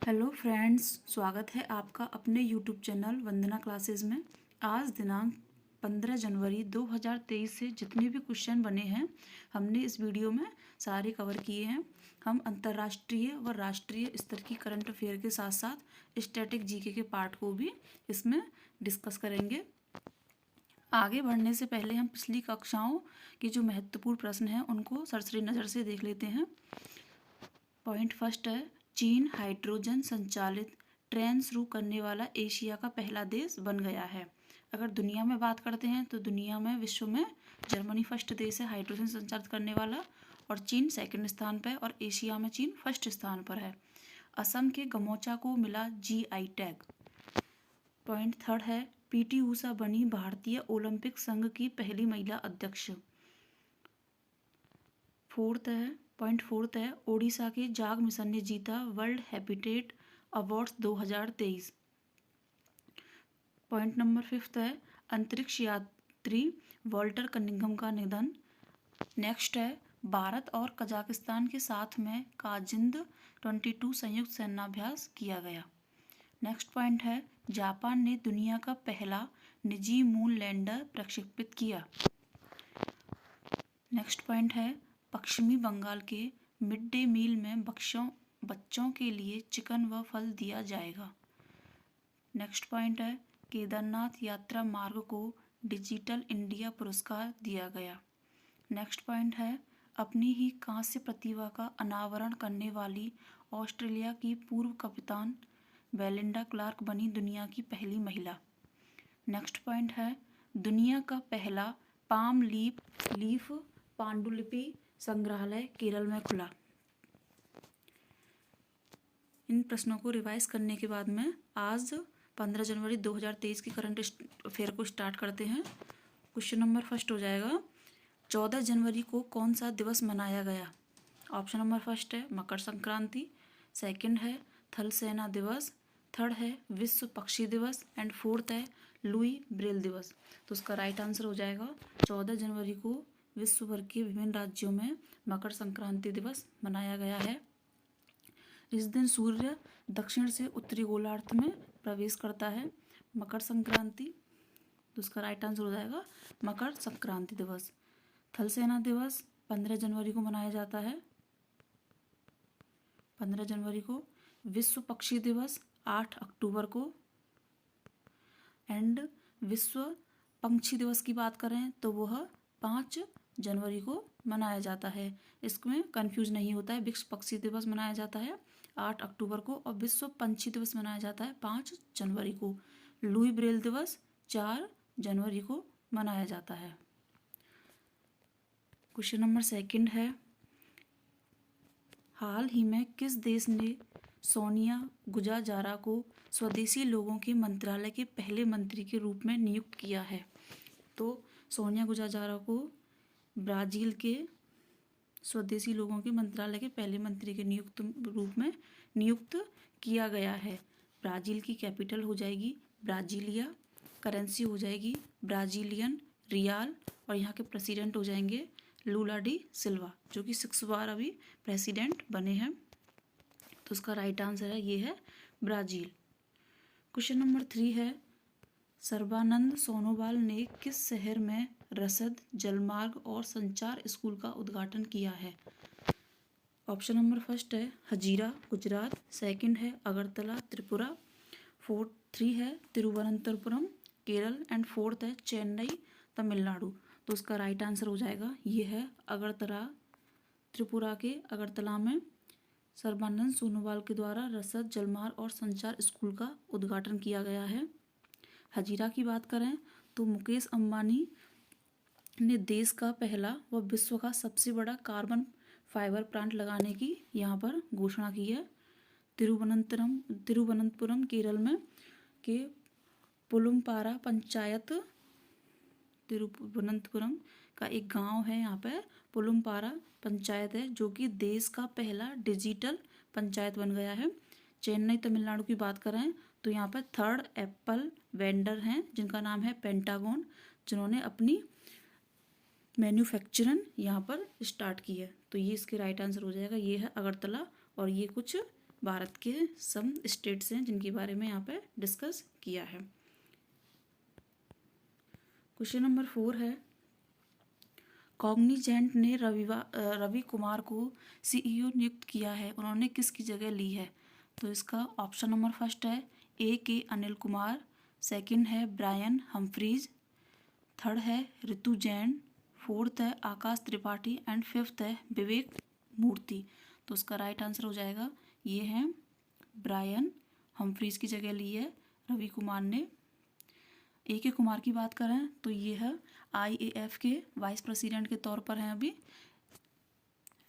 Hello friends, स्वागत है आपका अपने यूट्यूब चैनल वंदना क्लासेस में। आज दिनांक 15 जनवरी 2023 से जितने भी क्वेश्चन बने हैं हमने इस वीडियो में सारे कवर किए हैं। हम अंतर्राष्ट्रीय व राष्ट्रीय स्तर की करंट अफेयर के साथ साथ स्टैटिक जीके के पार्ट को भी इसमें डिस्कस करेंगे। आगे बढ़ने से पहले हम पिछली कक्षाओं के जो महत्वपूर्ण प्रश्न हैं उनको सरसरी नज़र से देख लेते हैं। पॉइंट फर्स्ट है, चीन हाइड्रोजन संचालित ट्रेन शुरू करने वाला एशिया का पहला देश बन गया है। अगर दुनिया में बात करते हैं तो दुनिया में विश्व में जर्मनी फर्स्ट देश है हाइड्रोजन संचालित करने वाला, और चीन सेकंड स्थान पर, और एशिया में चीन फर्स्ट स्थान पर है। असम के गमोचा को मिला जीआई टैग। पॉइंट थर्ड है, पीटी ऊषा बनी भारतीय ओलंपिक संघ की पहली महिला अध्यक्ष। पॉइंट फोर्थ है, ओडिशा के जाग मिशन ने जीता world habitat awards 2023। Point number fifth है, अंतरिक्ष यात्री वॉल्टर कनिंघम का निधन। नेक्स्ट है, भारत और कजाकिस्तान के साथ में काजिंद 22 संयुक्त सैन्याभ्यास किया गया। नेक्स्ट पॉइंट है, जापान ने दुनिया का पहला निजी मून लैंडर प्रक्षेपित किया। नेक्स्ट पॉइंट है, पश्चिमी बंगाल के मिड डे मील में बच्चों के लिए चिकन व फल दिया जाएगा। नेक्स्ट पॉइंट है, केदारनाथ यात्रा मार्ग को डिजिटल इंडिया पुरस्कार दिया गया। नेक्स्ट पॉइंट है, अपनी ही कांस्य प्रतिभा का अनावरण करने वाली ऑस्ट्रेलिया की पूर्व कप्तान बेलिंडा क्लार्क बनी दुनिया की पहली महिला। नेक्स्ट पॉइंट है, दुनिया का पहला पाम लीफ पांडुलिपि संग्रहालय केरल में खुला। इन प्रश्नों को रिवाइज करने के बाद में आज 15 जनवरी 2023 की करंट अफेयर को स्टार्ट करते हैं। क्वेश्चन नंबर फर्स्ट हो जाएगा, 14 जनवरी को कौन सा दिवस मनाया गया? ऑप्शन नंबर फर्स्ट है मकर संक्रांति, सेकंड है थल सेना दिवस, थर्ड है विश्व पक्षी दिवस, एंड फोर्थ है लुई ब्रेल दिवस। तो उसका राइट आंसर हो जाएगा 14 जनवरी को विश्व भर के विभिन्न राज्यों में मकर संक्रांति दिवस मनाया गया है। इस दिन सूर्य दक्षिण से उत्तरी गोलार्ध में प्रवेश करता है। मकर संक्रांति, तो उसका राइट आंसर हो जाएगा मकर संक्रांति दिवस। थल सेना दिवस 15 जनवरी को मनाया जाता है। 15 जनवरी को विश्व पक्षी दिवस 8 अक्टूबर को, एंड विश्व पंछी दिवस की बात करें तो वह 5 जनवरी को मनाया जाता है। इसमें कंफ्यूज नहीं होता है, विश्व पक्षी दिवस मनाया जाता है 8 अक्टूबर को और विश्व पंछी दिवस मनाया जाता है 5 जनवरी को। लुई ब्रेल दिवस 4 जनवरी को मनाया जाता है। क्वेश्चन नंबर सेकंड है, हाल ही में किस देश ने सोनिया गुजाजारा को स्वदेशी लोगों के मंत्रालय के पहले मंत्री के रूप में नियुक्त किया है? तो सोनिया गुजाजारा को ब्राज़ील के स्वदेशी लोगों के मंत्रालय के पहले मंत्री के रूप में नियुक्त किया गया है। ब्राज़ील की कैपिटल हो जाएगी ब्राजीलिया, करेंसी हो जाएगी ब्राजीलियन रियाल, और यहाँ के प्रेसिडेंट हो जाएंगे लूला डी सिल्वा, जो कि 6 बार अभी प्रेसिडेंट बने हैं। तो उसका राइट आंसर है ये है ब्राज़ील। क्वेश्चन नंबर 3 है, सर्बानंद सोनोवाल ने किस शहर में रसद, जलमार्ग और संचार स्कूल का उद्घाटन किया है? ऑप्शन नंबर फर्स्ट है हजीरा गुजरात, सेकंड है अगरतला त्रिपुरा, थ्री है तिरुवनंतपुरम केरल, एंड फोर्थ है चेन्नई तमिलनाडु। तो उसका राइट आंसर हो जाएगा ये है अगरतला। त्रिपुरा के अगरतला में सर्बानंद सोनोवाल के द्वारा रसद, जलमार्ग और संचार स्कूल का उद्घाटन किया गया है। हजीरा की बात करें तो मुकेश अंबानी ने देश का पहला व विश्व का सबसे बड़ा कार्बन फाइबर प्लांट लगाने की यहाँ पर घोषणा की है। तिरुवनंतपुरम केरल में के पुलुमपारा पंचायत, तिरुवनंतपुरम का एक गांव है, यहाँ पे पुलुमपारा पंचायत है जो कि देश का पहला डिजिटल पंचायत बन गया है। चेन्नई तमिलनाडु की बात करें तो यहाँ पर थर्ड एप्पल वेंडर हैं जिनका नाम है पेंटागन, जिन्होंने अपनी मैन्युफैक्चरिंग यहाँ पर स्टार्ट की है। तो ये इसके राइट आंसर हो जाएगा, ये है अगरतला, और ये कुछ भारत के सम स्टेट्स हैं जिनके बारे में यहाँ पे डिस्कस किया है। क्वेश्चन नंबर 4 है, कॉग्निजेंट ने रवि कुमार को सीईओ नियुक्त किया है, उन्होंने किसकी जगह ली है? तो इसका ऑप्शन नंबर फर्स्ट है के अनिल कुमार, सेकंड है ब्रायन हम्फ्रीज, थर्ड है ऋतु जैन, फोर्थ है आकाश त्रिपाठी एंड फिफ्थ है विवेक मूर्ति। तो उसका राइट आंसर हो जाएगा ये है ब्रायन हम्फ्रीज की जगह ली है रवि कुमार ने। के कुमार की बात करें तो ये है IAF के वाइस प्रेसिडेंट के तौर पर हैं अभी।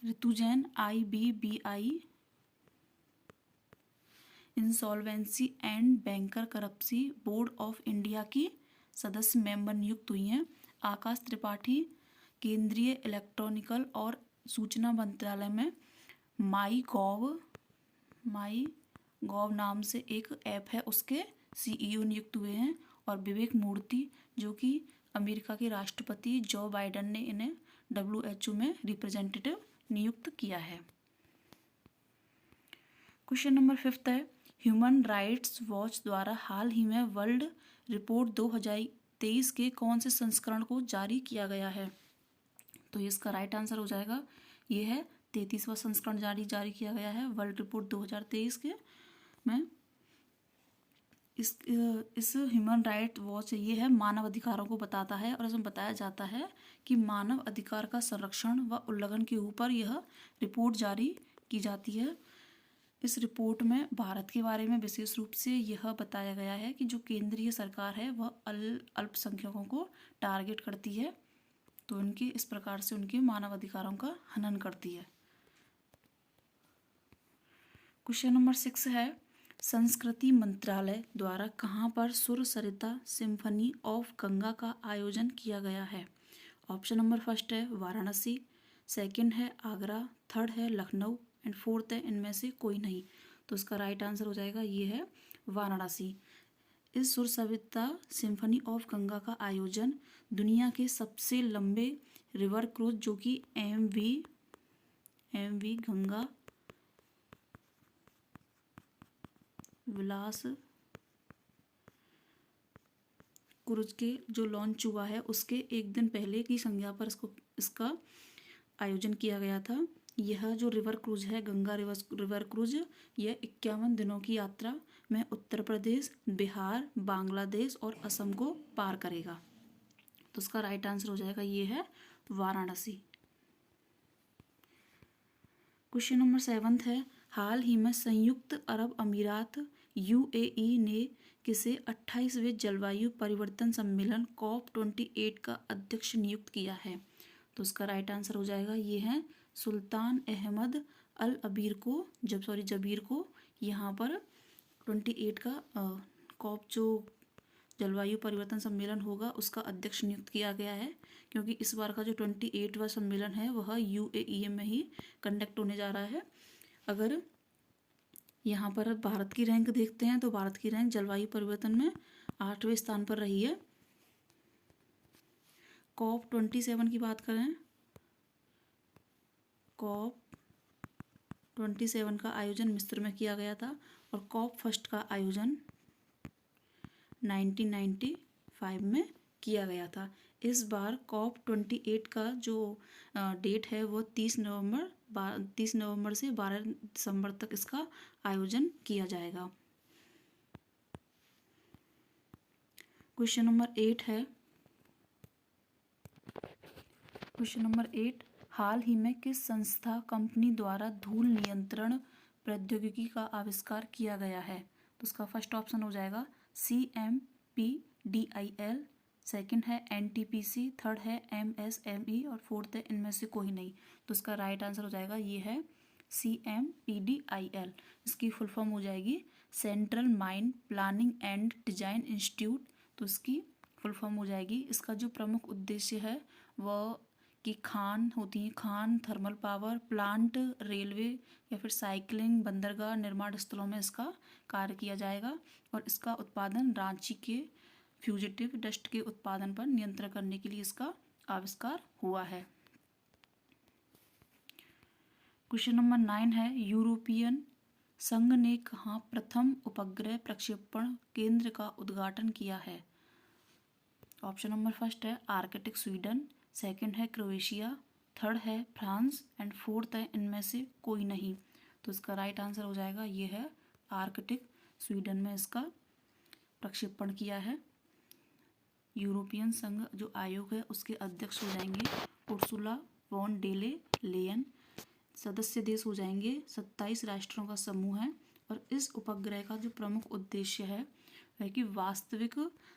Ritu Jain IBBI insolvency and bankruptcy board of India की सदस्य मेंबर नियुक्त हुई हैं। आकाश त्रिपाठी केंद्रीय इलेक्ट्रॉनिकल और सूचना मंत्रालय में माई गॉव नाम से एक ऐप है उसके CEO नियुक्त हुए हैं। और विवेक मूर्ति जो कि अमेरिका के राष्ट्रपति जो बाइडेन ने इन्हें WHO में रिप्रेजेंटेटिव नियुक्त किया है। क्वेश्चन नंबर 5 है, ह्यूमन राइट्स वॉच द्वारा हाल ही में वर्ल्ड रिपोर्ट 2023 के कौन से संस्करण को जारी किया गया है? तो इसका राइट आंसर हो जाएगा ये है 33वां संस्करण जारी किया गया है वर्ल्ड रिपोर्ट 2023 के में। इस ह्यूमन राइट वॉच ये है मानव अधिकारों को बताता है और इसमें बताया जाता है कि मानव अधिकार का संरक्षण व उल्लंघन के ऊपर यह रिपोर्ट जारी की जाती है। इस रिपोर्ट में भारत के बारे में विशेष रूप से यह बताया गया है कि जो केंद्रीय सरकार है वह अल्पसंख्यकों को टारगेट करती है, तो उनके इस प्रकार से उनके मानव अधिकारों का हनन करती है। क्वेश्चन नंबर 6 है, संस्कृति मंत्रालय द्वारा कहाँ पर सुर सरिता सिम्फनी ऑफ गंगा का आयोजन किया गया है? ऑप्शन नंबर फर्स्ट है वाराणसी, सेकंड है आगरा, थर्ड है लखनऊ एंड फोर्थ है इनमें से कोई नहीं। तो इसका राइट आंसर हो जाएगा ये है वाराणसी। इस सुर सरिता सिम्फनी ऑफ गंगा का आयोजन दुनिया के सबसे लंबे रिवर क्रूज जो कि MV गंगा विलास क्रूज के जो लॉन्च हुआ है उसके एक दिन पहले की संज्ञा पर इसका आयोजन किया गया था। यह जो रिवर क्रूज है गंगा रिवर क्रूज यह 51 दिनों की यात्रा में उत्तर प्रदेश, बिहार, बांग्लादेश और असम को पार करेगा। तो उसका राइट आंसर हो जाएगा ये है वाराणसी। क्वेश्चन नंबर 7 है, हाल ही में संयुक्त अरब अमीरात UAE ने किसे 28वें जलवायु परिवर्तन सम्मेलन COP28 का अध्यक्ष नियुक्त किया है? तो उसका राइट आंसर हो जाएगा ये है सुल्तान अहमद अल जबीर को यहाँ पर 28 का COP जो जलवायु परिवर्तन सम्मेलन होगा उसका अध्यक्ष नियुक्त किया गया है, क्योंकि इस बार का जो 28वां सम्मेलन है वह UAE में ही कंडक्ट होने जा रहा है। अगर यहाँ पर भारत की रैंक देखते हैं तो भारत की रैंक जलवायु परिवर्तन में 8वें स्थान पर रही है। COP27 की बात करें, COP27 का आयोजन मिस्र में किया गया था और COP1 का आयोजन 1995 में किया गया था। इस बार COP28 का जो डेट है वो 30 नवंबर से 12 दिसंबर तक इसका आयोजन किया जाएगा। क्वेश्चन नंबर 8 है, क्वेश्चन नंबर 8, हाल ही में किस संस्था कंपनी द्वारा धूल नियंत्रण प्रौद्योगिकी का आविष्कार किया गया है? तो उसका फर्स्ट ऑप्शन हो जाएगा CMPDIL, सेकंड है NTPC, थर्ड है MSME और फोर्थ है इनमें से कोई नहीं। तो इसका राइट आंसर हो जाएगा ये है CMPDIL। इसकी फुल फॉर्म हो जाएगी central mine planning and design institute. तो इसकी फुल फॉर्म हो जाएगी, इसका जो प्रमुख उद्देश्य है वह कि खान होती हैं, Khan, thermal power plant, railway या फिर साइकिलिंग, बंदरगाह, निर्माण स्थलों में इसका कार्य किया जाएगा और इसका उत्पादन रांची के फ्यूजिटिव डस्ट के उत्पादन पर नियंत्रण करने के लिए इसका आविष्कार हुआ है। क्वेश्चन नंबर 9 है, यूरोपियन संघ ने कहाँ प्रथम उपग्रह प्रक्षेपण केंद्र का उद्घाटन किया है? ऑप्शन नंबर फर्स्ट है आर्कटिक स्वीडन, सेकंड है क्रोएशिया, थर्ड है फ्रांस एंड फोर्थ है इनमें से कोई नहीं। तो इसका राइट आंसर हो जाएगा ये है आर्कटिक स्वीडन में इसका प्रक्षेपण किया है। यूरोपियन संघ जो आयोग है उसके अध्यक्ष हो जाएंगे उर्सुला वॉन डेले लेयन। सदस्य देश हो जाएंगे 27 राष्ट्रों का समूह है। और इस उपग्रह का जो प्रमुख उद्देश्य है वह कि वास्तविक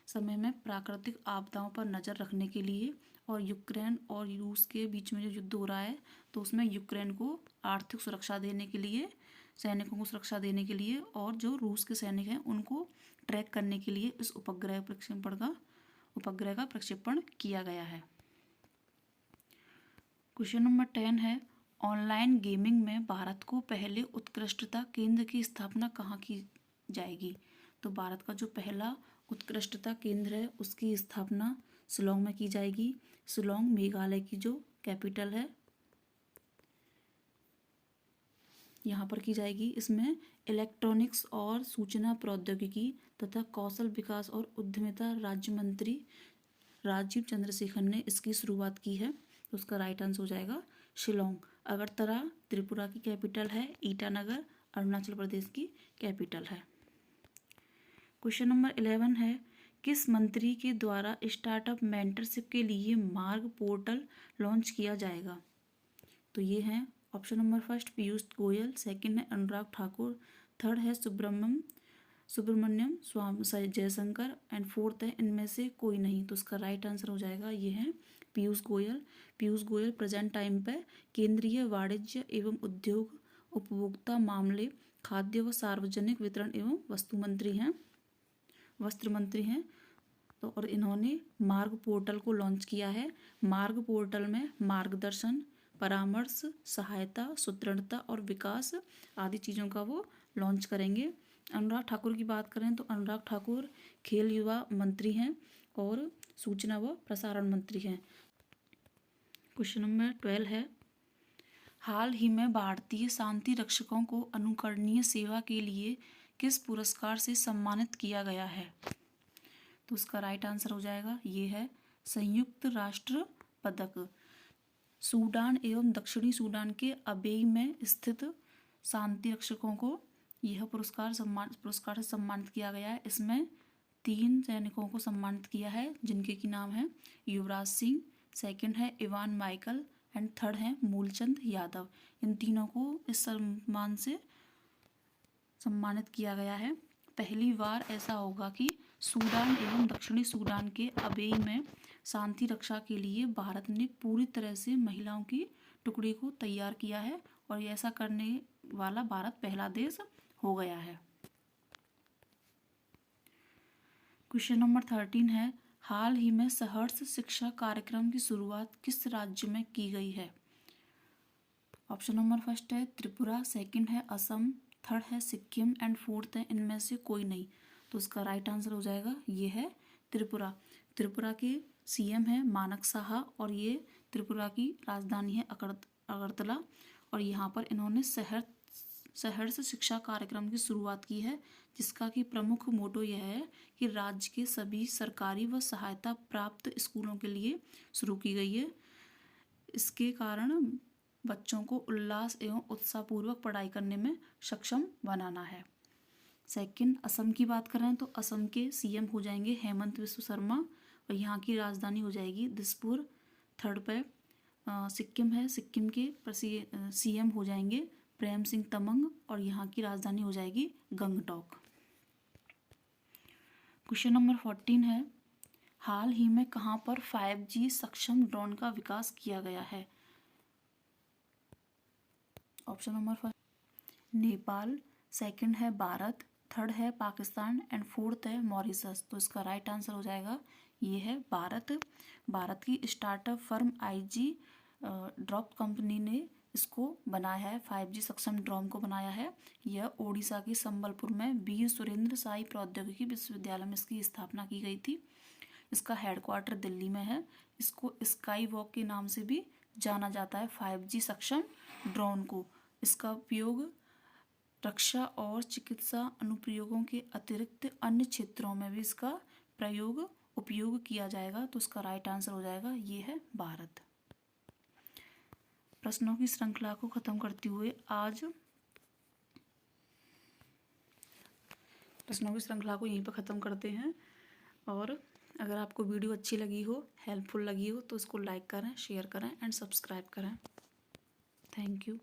समय में प्राकृतिक आपदाओं पर नज़र रखने के लिए और यूक्रेन और रूस के बीच में जो युद्ध हो रहा है तो उसमें यूक्रेन को आर्थिक सुरक्षा देने के लिए, सैनिकों को सुरक्षा देने के लिए और जो रूस के सैनिक हैं उनको ट्रैक करने के लिए इस उपग्रह का प्रक्षेपण किया गया है। क्वेश्चन नंबर 10 है ऑनलाइन गेमिंग में भारत को पहले उत्कृष्टता केंद्र की स्थापना कहाँ की जाएगी? तो भारत का जो पहला उत्कृष्टता केंद्र है उसकी स्थापना शिलोंग में की जाएगी। शिलोंग मेघालय की जो कैपिटल है यहाँ पर की जाएगी। इसमें इलेक्ट्रॉनिक्स और सूचना प्रौद्योगिकी तथा कौशल विकास और उद्यमिता राज्य मंत्री राजीव चंद्रशेखर ने इसकी शुरुआत की है। तो उसका राइट आंसर हो जाएगा शिलोंग। अगरतला त्रिपुरा की कैपिटल है, ईटानगर अरुणाचल प्रदेश की कैपिटल है। क्वेश्चन नंबर 11 है किस मंत्री के द्वारा स्टार्टअप मेंटरशिप के लिए मार्ग पोर्टल लॉन्च किया जाएगा? तो ये है option number first Piyush Goyal, second है अनुराग ठाकुर, थर्ड है सुब्रमण्यम स्वामी जयशंकर एंड फोर्थ है इनमें से कोई नहीं। तो इसका राइट आंसर हो जाएगा ये है पीयूष गोयल। पीयूष गोयल प्रेजेंट टाइम पे केंद्रीय वाणिज्य एवं उद्योग, उपभोक्ता मामले, खाद्य व सार्वजनिक वितरण एवं वस्त्र मंत्री हैं। तो और इन्होंने मार्ग पोर्टल को लॉन्च किया है। मार्ग पोर्टल में मार्गदर्शन, परामर्श, सहायता, सुदृढ़ता और विकास आदि चीज़ों का वो लॉन्च करेंगे। अनुराग ठाकुर की बात करें तो अनुराग ठाकुर खेल युवा मंत्री हैं और सूचना व प्रसारण मंत्री हैं। क्वेश्चन नंबर 12 है हाल ही में भारतीय शांति रक्षकों को अनुकरणीय सेवा के लिए किस पुरस्कार से सम्मानित किया गया है? तो उसका राइट आंसर हो जाएगा ये है संयुक्त राष्ट्र पदक। सूडान एवं दक्षिणी सूडान के अबेई में स्थित शांति रक्षकों को यह पुरस्कार से सम्मानित किया गया है। इसमें 3 सैनिकों को सम्मानित किया है जिनके की नाम है युवराज सिंह, सेकंड है इवान माइकल एंड थर्ड है मूलचंद यादव। इन तीनों को इस सम्मान से सम्मानित किया गया है। पहली बार ऐसा होगा कि सूडान एवं दक्षिणी सूडान के अबेई में शांति रक्षा के लिए भारत ने पूरी तरह से महिलाओं की टुकड़ी को तैयार किया है और ऐसा करने वाला भारत पहला देश हो गया है। क्वेश्चन नंबर 13 है हाल ही में सहर्ष शिक्षा कार्यक्रम की शुरुआत किस राज्य में की गई है? ऑप्शन नंबर फर्स्ट है त्रिपुरा, सेकंड है असम, थर्ड है सिक्किम एंड फोर्थ है इनमें से कोई नहीं। तो इसका राइट आंसर हो जाएगा ये है त्रिपुरा। त्रिपुरा के सीएम है मानक साहा और ये त्रिपुरा की राजधानी है अगरतला और यहाँ पर इन्होंने सहर्ष शिक्षा कार्यक्रम की शुरुआत की है जिसका कि प्रमुख मोटो यह है कि राज्य के सभी सरकारी व सहायता प्राप्त स्कूलों के लिए शुरू की गई है। इसके कारण बच्चों को उल्लास एवं उत्साहपूर्वक पढ़ाई करने में सक्षम बनाना है। सेकंड असम की बात करें तो असम के सीएम हो जाएंगे हेमंत बिस्व शर्मा और यहाँ की राजधानी हो जाएगी दिसपुर। थर्ड पे सिक्किम है, सिक्किम के सीएम हो जाएंगे प्रेम सिंह तमंग और यहाँ की राजधानी हो जाएगी गंगटोक। क्वेश्चन नंबर 14 है हाल ही में कहाँ पर 5G सक्षम ड्रोन का विकास किया गया है? Option number first Nepal, second है भारत, थर्ड है पाकिस्तान एंड फोर्थ है मॉरिशस। तो इसका राइट आंसर हो जाएगा ये है भारत। भारत की startup firm IG drop company ने इसको बनाया है, 5G सक्षम ड्रोन को बनाया है। यह ओडिशा के संबलपुर में वीर सुरेंद्र साई प्रौद्योगिकी विश्वविद्यालय में इसकी स्थापना की गई थी। इसका हेडक्वार्टर दिल्ली में है। इसको स्काई वॉक के नाम से भी जाना जाता है 5G सक्षम ड्रोन को। इसका उपयोग रक्षा और चिकित्सा अनुप्रयोगों के अतिरिक्त अन्य क्षेत्रों में भी इसका उपयोग किया जाएगा। तो इसका राइट आंसर हो जाएगा ये है भारत। प्रश्नों की श्रृंखला को खत्म करते हुए आज प्रश्नों की श्रृंखला को यहीं पर ख़त्म करते हैं। और अगर आपको वीडियो अच्छी लगी हो, हेल्पफुल लगी हो, तो इसको लाइक करें, शेयर करें एंड सब्सक्राइब करें। Thank you.